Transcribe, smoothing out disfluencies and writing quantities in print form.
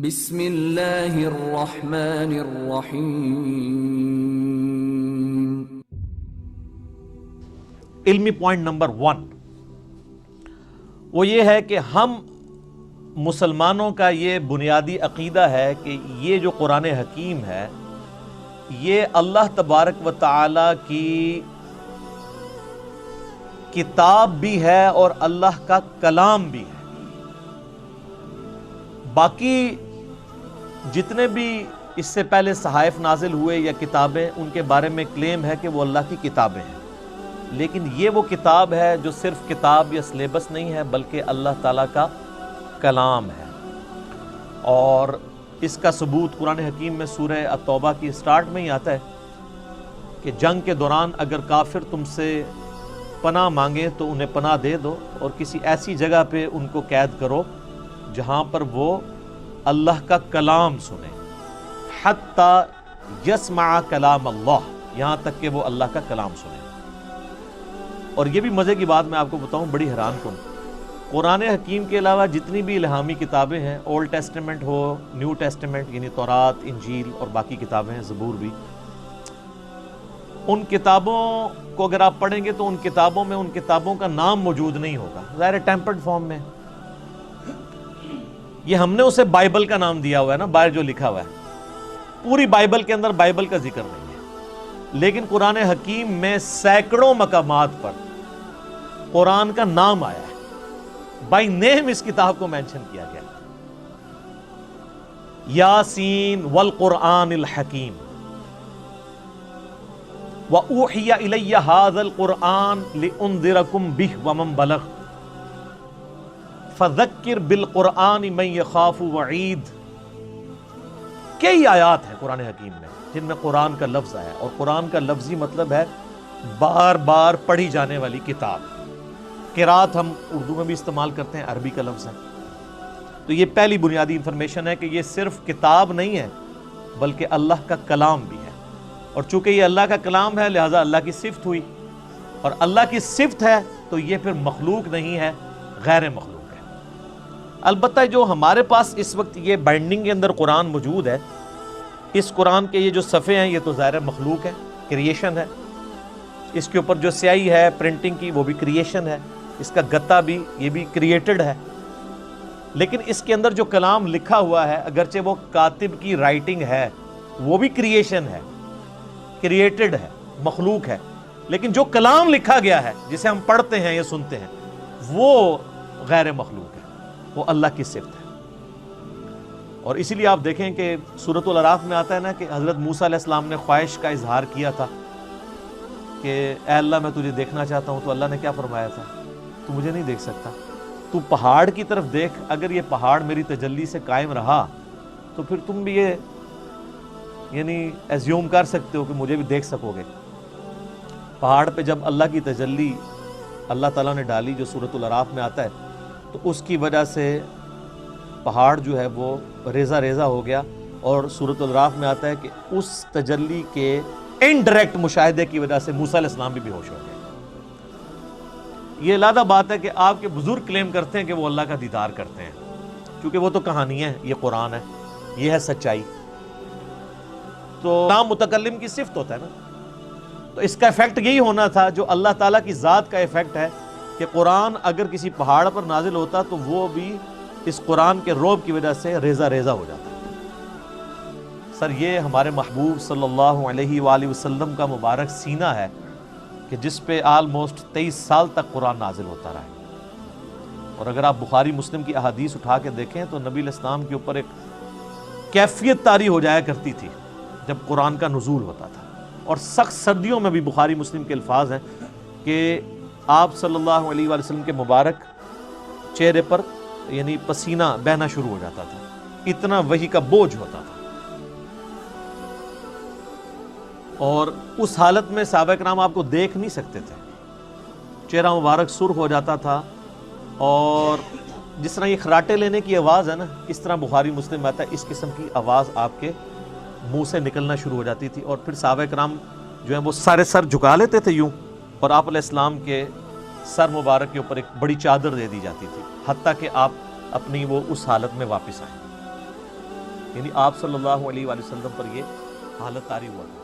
بسم اللہ الرحمن الرحیم۔ علمی پوائنٹ نمبر 1 وہ یہ ہے کہ ہم مسلمانوں کا یہ بنیادی عقیدہ ہے کہ یہ جو قرآن حکیم ہے یہ اللہ تبارک و تعالی کی کتاب بھی ہے اور اللہ کا کلام بھی ہے۔ باقی جتنے بھی اس سے پہلے صحائف نازل ہوئے یا کتابیں، ان کے بارے میں کلیم ہے کہ وہ اللہ کی کتابیں ہیں، لیکن یہ وہ کتاب ہے جو صرف کتاب یا سلیبس نہیں ہے بلکہ اللہ تعالیٰ کا کلام ہے۔ اور اس کا ثبوت قرآن حکیم میں سورہ التوبہ کی سٹارٹ میں ہی آتا ہے کہ جنگ کے دوران اگر کافر تم سے پناہ مانگے تو انہیں پناہ دے دو اور کسی ایسی جگہ پہ ان کو قید کرو جہاں پر وہ اللہ کا کلام سنیں، حتی یسمع کلام اللہ، یہاں تک کہ وہ اللہ کا کلام سنیں۔ اور یہ بھی مزے کی بات میں آپ کو بتاؤں، بڑی حیران کن، قرآن حکیم کے علاوہ جتنی بھی الہامی کتابیں ہیں، اولڈ ٹیسٹمنٹ ہو، نیو ٹیسٹمنٹ یعنی تورات، انجیل اور باقی کتابیں ہیں، زبور بھی، ان کتابوں کو اگر آپ پڑھیں گے تو ان کتابوں میں ان کتابوں کا نام موجود نہیں ہوگا، ظاہر ٹیمپرڈ فارم میں۔ یہ ہم نے اسے بائبل کا نام دیا ہوا ہے نا، باہر جو لکھا ہوا ہے، پوری بائبل کے اندر بائبل کا ذکر نہیں ہے، لیکن قرآن حکیم میں سینکڑوں مقامات پر قرآن کا نام آیا ہے، بائی نیم اس کتاب کو مینشن کیا گیا، یاسین والقرآن الحکیم وَأُوحِيَ إِلَيَّ هَذَا الْقُرْآنُ لِأُنذِرَكُمْ بِهِ وَمَنْ بَلَغَ فَذَكِّرْ بِالْقُرْآنِ مَنْ يَخَافُ وَعِيدٍ۔ کئی آیات ہیں قرآن حکیم میں جن میں قرآن کا لفظ آیا، اور قرآن کا لفظی مطلب ہے بار بار پڑھی جانے والی کتاب۔ قرات ہم اردو میں بھی استعمال کرتے ہیں، عربی کا لفظ ہے۔ تو یہ پہلی بنیادی انفارمیشن ہے کہ یہ صرف کتاب نہیں ہے بلکہ اللہ کا کلام بھی ہے، اور چونکہ یہ اللہ کا کلام ہے لہٰذا اللہ کی صفت ہوئی، اور اللہ کی صفت ہے تو یہ پھر مخلوق نہیں ہے، غیر مخلوق ہے۔ البتہ جو ہمارے پاس اس وقت یہ بائنڈنگ کے اندر قرآن موجود ہے، اس قرآن کے یہ جو صفحے ہیں یہ تو ظاہر مخلوق ہے، کریشن ہے، اس کے اوپر جو سیاہی ہے پرنٹنگ کی وہ بھی کریشن ہے، اس کا گتا بھی یہ بھی کریٹڈ ہے، لیکن اس کے اندر جو کلام لکھا ہوا ہے اگرچہ وہ کاتب کی رائٹنگ ہے وہ بھی کریشن ہے، کریٹڈ ہے، مخلوق ہے، لیکن جو کلام لکھا گیا ہے جسے ہم پڑھتے ہیں یا سنتے ہیں وہ غیر مخلوق ہے، وہ اللہ کی صفت ہے۔ اور اسی لیے آپ دیکھیں کہ سورۃ الاعراف میں آتا ہے نا کہ حضرت موسیٰ علیہ السلام نے خواہش کا اظہار کیا تھا کہ اے اللہ میں تجھے دیکھنا چاہتا ہوں، تو اللہ نے کیا فرمایا تھا؟ تو مجھے نہیں دیکھ سکتا، تو پہاڑ کی طرف دیکھ، اگر یہ پہاڑ میری تجلی سے قائم رہا تو پھر تم بھی یہ یعنی ایزیوم کر سکتے ہو کہ مجھے بھی دیکھ سکو گے۔ پہاڑ پہ جب اللہ کی تجلی اللہ تعالیٰ نے ڈالی جو سورۃ الاعراف میں آتا ہے، تو اس کی وجہ سے پہاڑ جو ہے وہ ریزہ ریزہ ہو گیا، اور سورۃ الاعراف میں آتا ہے کہ اس تجلی کے انڈائریکٹ مشاہدے کی وجہ سے موسیٰ علیہ السلام بھی بے ہوش ہو گئے۔ یہ علیحدہ بات ہے کہ آپ کے بزرگ کلیم کرتے ہیں کہ وہ اللہ کا دیدار کرتے ہیں، کیونکہ وہ تو کہانی ہے، یہ قرآن ہے، یہ ہے سچائی۔ تو کلام متکلم کی صفت ہوتا ہے نا، تو اس کا ایفیکٹ یہی ہونا تھا جو اللہ تعالیٰ کی ذات کا ایفیکٹ ہے کہ قرآن اگر کسی پہاڑ پر نازل ہوتا تو وہ بھی اس قرآن کے روب کی وجہ سے ریزہ ریزہ ہو جاتا۔ سر یہ ہمارے محبوب صلی اللہ علیہ وآلہ وسلم کا مبارک سینہ ہے کہ جس پہ آلموسٹ 23 سال تک قرآن نازل ہوتا رہا ہے۔ اور اگر آپ بخاری مسلم کی احادیث اٹھا کے دیکھیں تو نبی علیہ السلام کے اوپر ایک کیفیت طاری ہو جایا کرتی تھی جب قرآن کا نزول ہوتا تھا، اور سخت سردیوں میں بھی بخاری مسلم کے الفاظ ہیں کہ آپ صلی اللہ علیہ وآلہ وسلم کے مبارک چہرے پر یعنی پسینہ بہنا شروع ہو جاتا تھا، اتنا وحی کا بوجھ ہوتا تھا۔ اور اس حالت میں صحابہ کرام آپ کو دیکھ نہیں سکتے تھے، چہرہ مبارک سرخ ہو جاتا تھا، اور جس طرح یہ خراٹے لینے کی آواز ہے نا، اس طرح بخاری مسلم میں آتا ہے اس قسم کی آواز آپ کے منہ سے نکلنا شروع ہو جاتی تھی، اور پھر صحابہ کرام جو ہیں وہ سارے سر جھکا لیتے تھے یوں، اور آپ علیہ السلام کے سر مبارک کے اوپر ایک بڑی چادر دے دی جاتی تھی، حتیٰ کہ آپ اپنی وہ اس حالت میں واپس آئیں۔ یعنی آپ صلی اللہ علیہ وآلہ وسلم پر یہ حالت طاری ہوا تھا۔